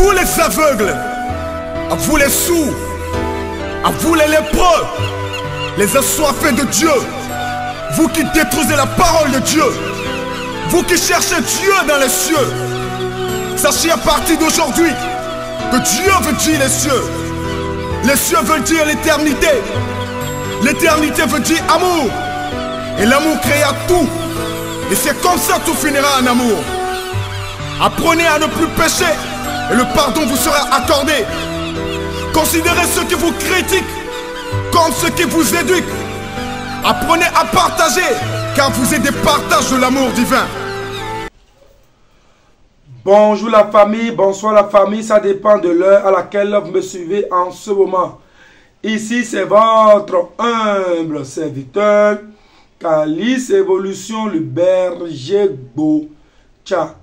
vous les aveugles, à vous les sourds, à vous les lépreux, les assoiffés de Dieu, vous qui détruisez la parole de Dieu, vous qui cherchez Dieu dans les cieux, sachez à partir d'aujourd'hui que Dieu veut dire les cieux. Les cieux veulent dire l'éternité. L'éternité veut dire amour. Et l'amour créa tout. Et c'est comme ça que tout finira en amour. Apprenez à ne plus pécher et le pardon vous sera accordé. Considérez ceux qui vous critiquent comme ceux qui vous éduquent. Apprenez à partager car vous êtes des partages de l'amour divin. Bonjour la famille, bonsoir la famille, ça dépend de l'heure à laquelle vous me suivez en ce moment. Ici c'est votre humble serviteur, Calice Évolution, le berger beau. Tcha,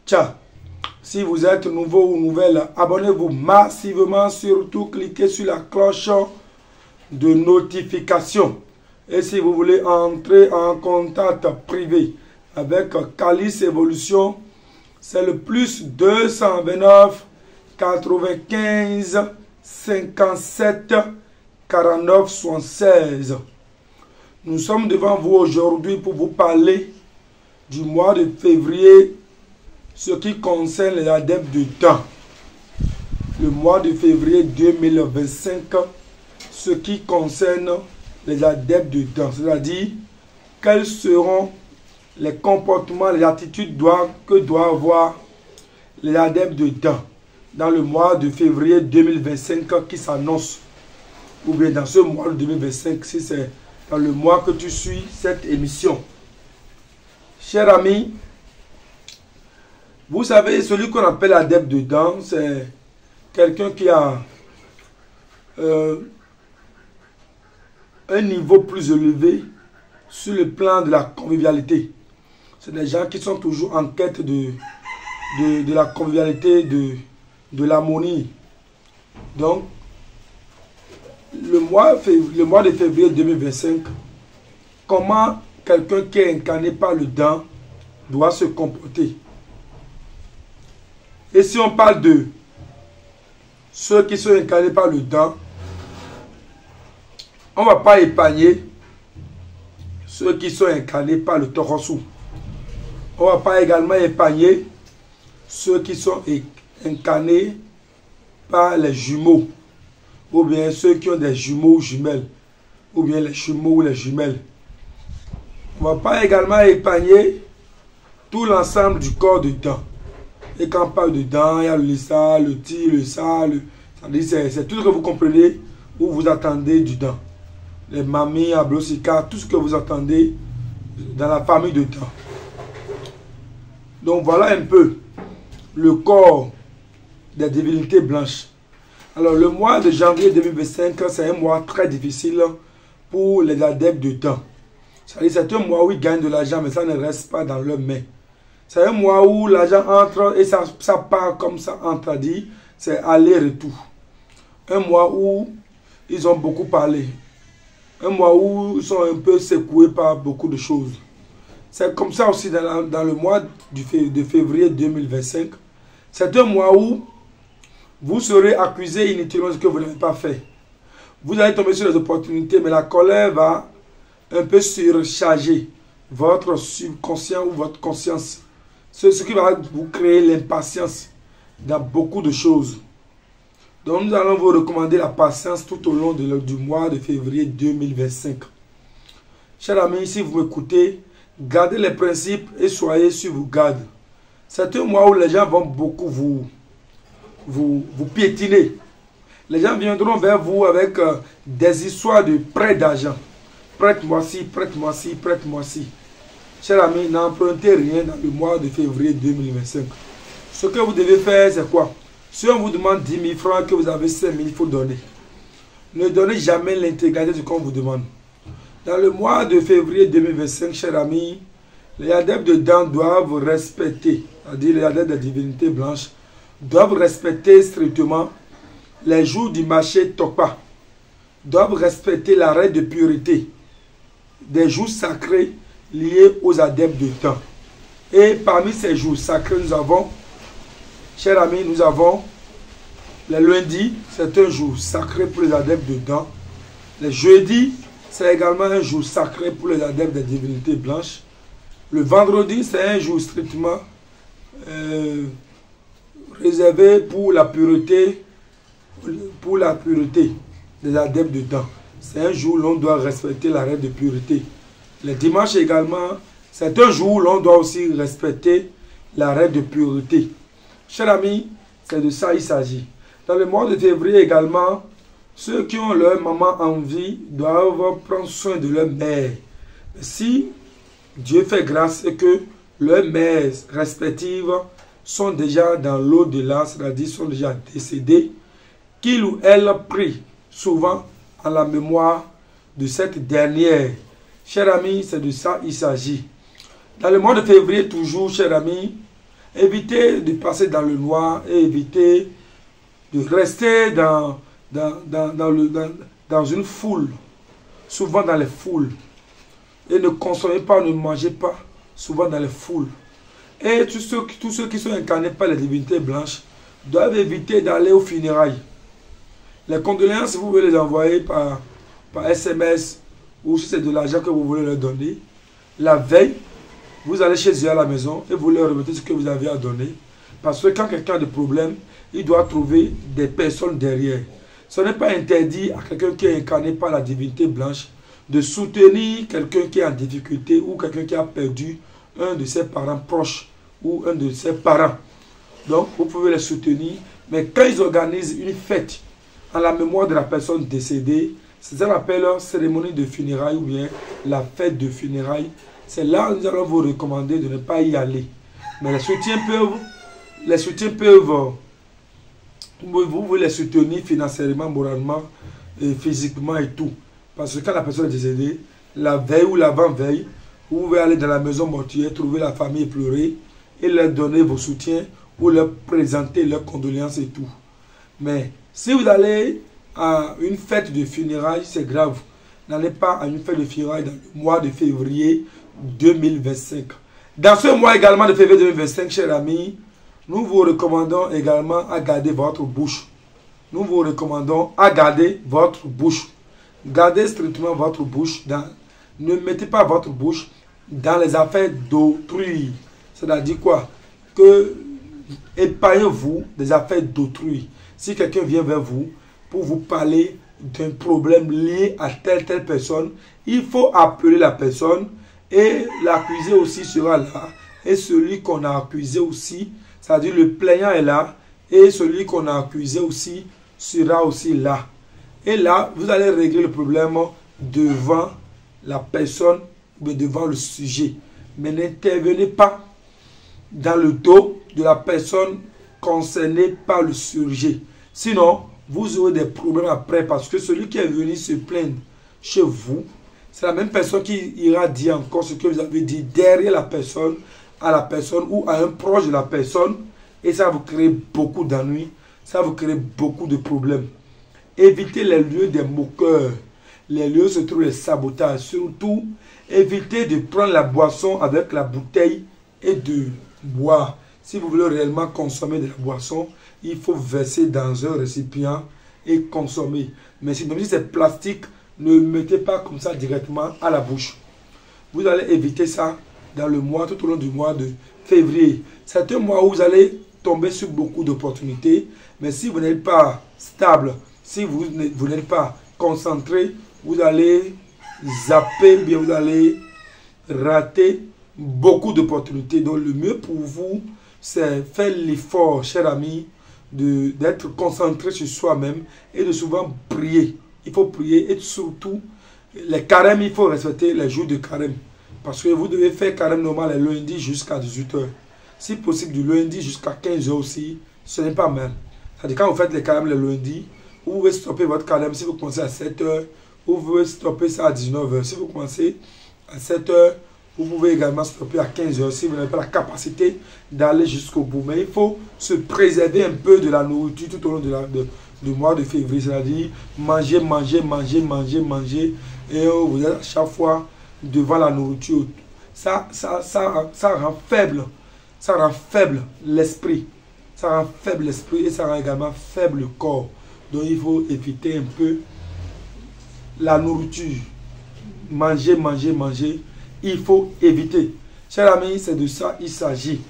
tcha. Si vous êtes nouveau ou nouvelle, abonnez-vous massivement, surtout cliquez sur la cloche de notification. Et si vous voulez entrer en contact privé avec Calice Évolution, c'est le plus 229 95 57 49 76. Nous sommes devant vous aujourd'hui pour vous parler du mois de février, ce qui concerne les adeptes du temps. Le mois de février 2025, ce qui concerne les adeptes du temps, c'est-à-dire quels seront les comportements, les attitudes que doivent avoir les adeptes de temps dans le mois de février 2025 qui s'annonce, ou bien dans ce mois de 2025 si c'est dans le mois que tu suis cette émission. Chers amis, vous savez, celui qu'on appelle adepte de temps, c'est quelqu'un qui a un niveau plus élevé sur le plan de la convivialité. C'est des gens qui sont toujours en quête de la convivialité, de l'harmonie. Donc, le mois de février 2025, comment quelqu'un qui est incarné par le temps doit se comporter? Et si on parle de ceux qui sont incarnés par le temps, on ne va pas épargner ceux qui sont incarnés par le Torosu. On ne va pas également épargner ceux qui sont incarnés par les jumeaux, ou bien ceux qui ont des jumeaux ou jumelles, ou bien les jumeaux ou les jumelles. On ne va pas également épargner tout l'ensemble du corps de dents. Et quand on parle de dents, il y a le lissa, le ti, le sa, c'est tout ce que vous comprenez où vous attendez du dent. Les mamies, ablosika, tout ce que vous attendez dans la famille de dents. Donc voilà un peu le corps des divinités blanches. Alors le mois de janvier 2025, c'est un mois très difficile pour les adeptes de temps. C'est un mois où ils gagnent de l'argent, mais ça ne reste pas dans leurs mains. C'est un mois où l'argent entre et ça part comme ça entre, dit, c'est aller-retour. Un mois où ils ont beaucoup parlé. Un mois où ils sont un peu secoués par beaucoup de choses. C'est comme ça aussi dans le mois de février 2025. C'est un mois où vous serez accusé inutilement de ce que vous n'avez pas fait. Vous allez tomber sur les opportunités, mais la colère va un peu surcharger votre subconscient ou votre conscience. C'est ce qui va vous créer l'impatience dans beaucoup de choses. Donc nous allons vous recommander la patience tout au long du mois de février 2025. Chers amis, si vous m'écoutez, gardez les principes et soyez sur vos gardes. C'est un mois où les gens vont beaucoup vous piétiner. Les gens viendront vers vous avec des histoires de prêt d'argent. Prête-moi ci, prête-moi ci, prête-moi ci. Chers amis, n'empruntez rien dans le mois de février 2025. Ce que vous devez faire, c'est quoi? Si on vous demande 10 000 francs, que vous avez 5 000, il faut donner. Ne donnez jamais l'intégralité de ce qu'on vous demande. Dans le mois de février 2025, chers amis, les adeptes de dents doivent respecter, c'est-à-dire les adeptes de divinités blanches, doivent respecter strictement les jours du marché Tokpa, doivent respecter la règle de purité, des jours sacrés liés aux adeptes de temps. Et parmi ces jours sacrés, nous avons, chers amis, nous avons Les lundis, c'est un jour sacré pour les adeptes de dents. Les jeudis, c'est également un jour sacré pour les adeptes des divinités blanches. Le vendredi, c'est un jour strictement réservé pour la pureté des adeptes de dents. C'est un jour où l'on doit respecter la règle de pureté. Le dimanche également, c'est un jour où l'on doit aussi respecter la règle de pureté. Chers amis, c'est de ça il s'agit. Dans le mois de février également, ceux qui ont leur maman en vie doivent prendre soin de leur mère. Si Dieu fait grâce et que leurs mères respectives sont déjà dans l'au-delà, c'est-à-dire sont déjà décédées, qu'il ou elle prie souvent en la mémoire de cette dernière. Chers amis, c'est de ça il s'agit. Dans le mois de février, toujours, chers amis, évitez de passer dans le noir et évitez de rester dans une foule, souvent dans les foules. Et ne consommez pas, ne mangez pas, souvent dans les foules. Et tous ceux qui sont incarnés par les divinités blanches doivent éviter d'aller aux funérailles. Les condoléances, vous pouvez les envoyer par SMS ou si c'est de l'argent que vous voulez leur donner. La veille, vous allez chez eux à la maison et vous leur remettez ce que vous avez à donner. Parce que quand quelqu'un a des problèmes, il doit trouver des personnes derrière. Ce n'est pas interdit à quelqu'un qui est incarné par la divinité blanche de soutenir quelqu'un qui est en difficulté ou quelqu'un qui a perdu un de ses parents proches ou un de ses parents. Donc, vous pouvez les soutenir. Mais quand ils organisent une fête en la mémoire de la personne décédée, c'est ça qu'on appelle cérémonie de funérailles ou bien la fête de funérailles. C'est là où nous allons vous recommander de ne pas y aller. Mais les soutiens peuvent, vous pouvez les soutenir financièrement, moralement, et physiquement et tout. Parce que quand la personne est décédée, la veille ou l'avant-veille, vous pouvez aller dans la maison mortuaire, trouver la famille et pleurer, et leur donner vos soutiens, ou leur présenter leurs condoléances et tout. Mais si vous allez à une fête de funérailles, c'est grave. N'allez pas à une fête de funérailles dans le mois de février 2025. Dans ce mois également de février 2025, chers amis, nous vous recommandons également à garder votre bouche. Nous vous recommandons à garder votre bouche. Gardez strictement votre bouche. Ne mettez pas votre bouche dans les affaires d'autrui. C'est-à-dire quoi? Que épargnez-vous des affaires d'autrui. Si quelqu'un vient vers vous pour vous parler d'un problème lié à telle personne, il faut appeler la personne et l'accusé aussi sera là. Et celui qu'on a accusé aussi, c'est-à-dire le plaignant est là, et celui qu'on a accusé aussi sera aussi là. Et là, vous allez régler le problème devant la personne, mais devant le sujet. Mais n'intervenez pas dans le dos de la personne concernée par le sujet. Sinon, vous aurez des problèmes après parce que celui qui est venu se plaindre chez vous, c'est la même personne qui ira dire encore ce que vous avez dit derrière la personne, à la personne ou à un proche de la personne. Et ça va vous créer beaucoup d'ennuis, ça va vous créer beaucoup de problèmes. Évitez les lieux des moqueurs, les lieux où se trouvent les sabotages. Surtout, évitez de prendre la boisson avec la bouteille et de boire. Si vous voulez réellement consommer de la boisson, il faut verser dans un récipient et consommer. Mais même si c'est plastique, ne mettez pas comme ça directement à la bouche. Vous allez éviter ça dans le mois, tout au long du mois de février. C'est un mois où vous allez tomber sur beaucoup d'opportunités. Mais si vous n'êtes pas stable, si vous n'êtes pas concentré, vous allez zapper, bien vous allez rater beaucoup d'opportunités. Donc le mieux pour vous, c'est faire l'effort, cher ami, d'être concentré sur soi-même et de souvent prier. Il faut prier et surtout, les carèmes, il faut respecter les jours de carême. Parce que vous devez faire carême normal le lundi jusqu'à 18 h. Si possible, du lundi jusqu'à 15 h aussi, ce n'est pas mal. C'est-à-dire quand vous faites les carèmes le lundi, vous pouvez stopper votre carême si vous commencez à 7 h. Vous pouvez stopper ça à 19 h. Si vous commencez à 7 h, vous pouvez également stopper à 15 h si vous n'avez pas la capacité d'aller jusqu'au bout. Mais il faut se préserver un peu de la nourriture tout au long du mois de février. C'est-à-dire manger. Et vous êtes à chaque fois devant la nourriture. Ça rend faible. Ça rend faible l'esprit. ça rend faible l'esprit et ça rend également faible le corps. Donc il faut éviter un peu la nourriture. Manger, manger, manger. Il faut éviter. Chers amis, c'est de ça il s'agit.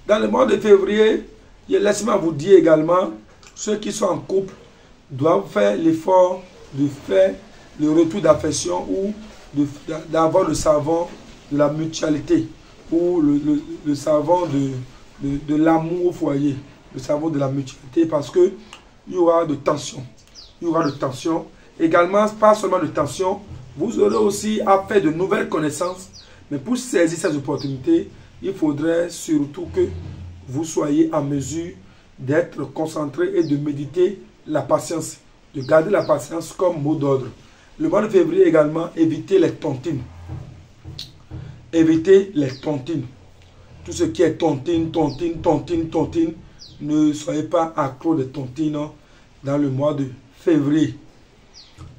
Dans le mois de février, laissez-moi vous dire également, ceux qui sont en couple doivent faire l'effort de faire le retour d'affection ou d'avoir le savon de la mutualité ou le savon de l'amour au foyer, le savon de la mutualité, parce que il y aura de tension. Il y aura de tension. Également, pas seulement de tension, vous aurez aussi à faire de nouvelles connaissances. Mais pour saisir ces opportunités, il faudrait surtout que vous soyez en mesure d'être concentré et de méditer la patience, de garder la patience comme mot d'ordre. Le mois de février également, évitez les tontines. Évitez les tontines. Tout ce qui est tontine, tontine, tontine, tontine, ne soyez pas accro de tontines dans le mois de février.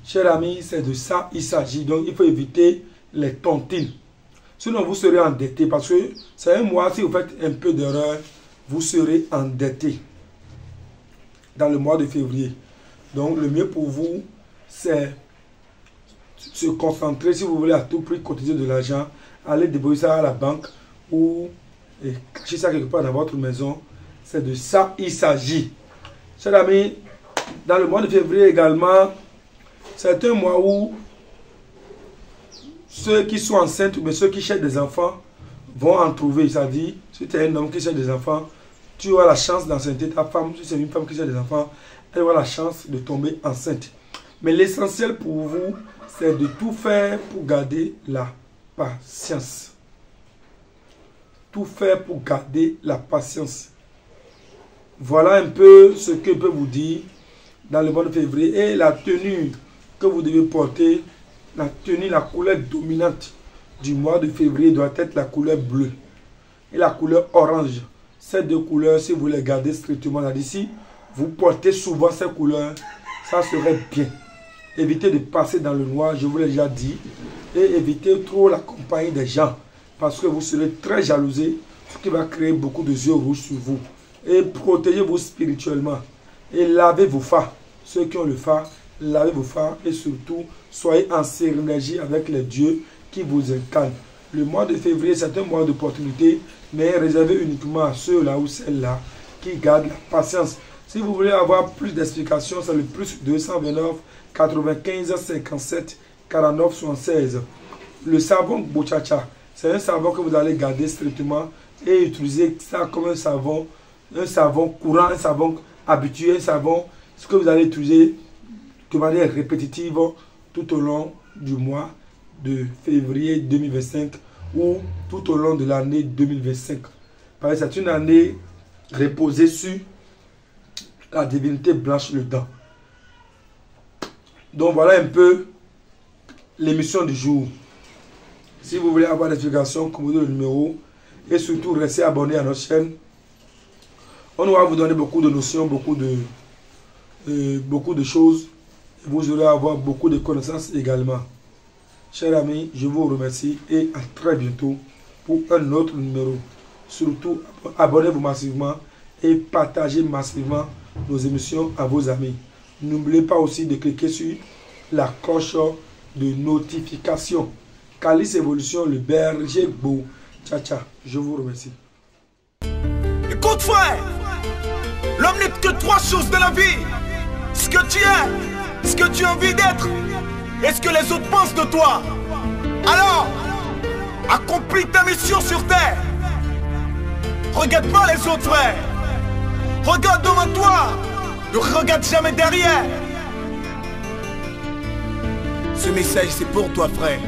Chers amis, c'est de ça il s'agit. Donc, il faut éviter les tontines. Sinon, vous serez endetté parce que c'est un mois, si vous faites un peu d'erreur, vous serez endetté dans le mois de février. Donc, le mieux pour vous, c'est se concentrer. Si vous voulez à tout prix cotiser de l'argent, allez déposer ça à la banque ou cacher ça quelque part dans votre maison. C'est de ça il s'agit. Chers amis, dans le mois de février également, c'est un mois où ceux qui sont enceintes, mais ceux qui cherchent des enfants vont en trouver. C'est-à-dire, si tu es un homme qui cherche des enfants, tu auras la chance d'enceinte ta femme. Si c'est une femme qui cherche des enfants, elle aura la chance de tomber enceinte. Mais l'essentiel pour vous, c'est de tout faire pour garder la patience. Tout faire pour garder la patience. Voilà un peu ce que je peux vous dire dans le mois de février. Et la tenue que vous devez porter, la tenue, la couleur dominante du mois de février doit être la couleur bleue et la couleur orange. Ces deux couleurs, si vous les gardez strictement là-dessus, vous portez souvent ces couleurs, ça serait bien. Évitez de passer dans le noir, je vous l'ai déjà dit, et évitez trop la compagnie des gens, parce que vous serez très jalousé, ce qui va créer beaucoup de yeux rouges sur vous. Et protégez-vous spirituellement, et lavez vos phares. Ceux qui ont le phare, lavez vos phares, et surtout, soyez en synergie avec les dieux qui vous incarnent. Le mois de février, c'est un mois d'opportunité, mais réservé uniquement à ceux-là ou celles-là qui gardent la patience. Si vous voulez avoir plus d'explications, c'est le plus 229 95 57 49 76. Le savon Bochacha, c'est un savon que vous allez garder strictement et utiliser ça comme un savon courant, un savon habitué, un savon ce que vous allez utiliser de manière répétitive tout au long du mois de février 2025 ou tout au long de l'année 2025. Parce que c'est une année reposée sur la divinité blanche le dent. Donc voilà un peu l'émission du jour. Si vous voulez avoir des explications, commandez le numéro et surtout restez abonné à notre chaîne. On va vous donner beaucoup de notions, beaucoup de choses. Vous aurez à avoir beaucoup de connaissances également. Chers amis, je vous remercie et à très bientôt pour un autre numéro. Surtout, abonnez-vous massivement et partagez massivement nos émissions à vos amis. N'oubliez pas aussi de cliquer sur la cloche de notification. Calice Évolution, le berger beau. Ciao, ciao. Je vous remercie. Écoute frère, l'homme n'est que trois choses de la vie. Ce que tu es, ce que tu as envie d'être et ce que les autres pensent de toi. Alors, accomplis ta mission sur terre. Regarde pas les autres frères. Regarde devant toi. Ne regarde jamais derrière. Ce message c'est pour toi frère.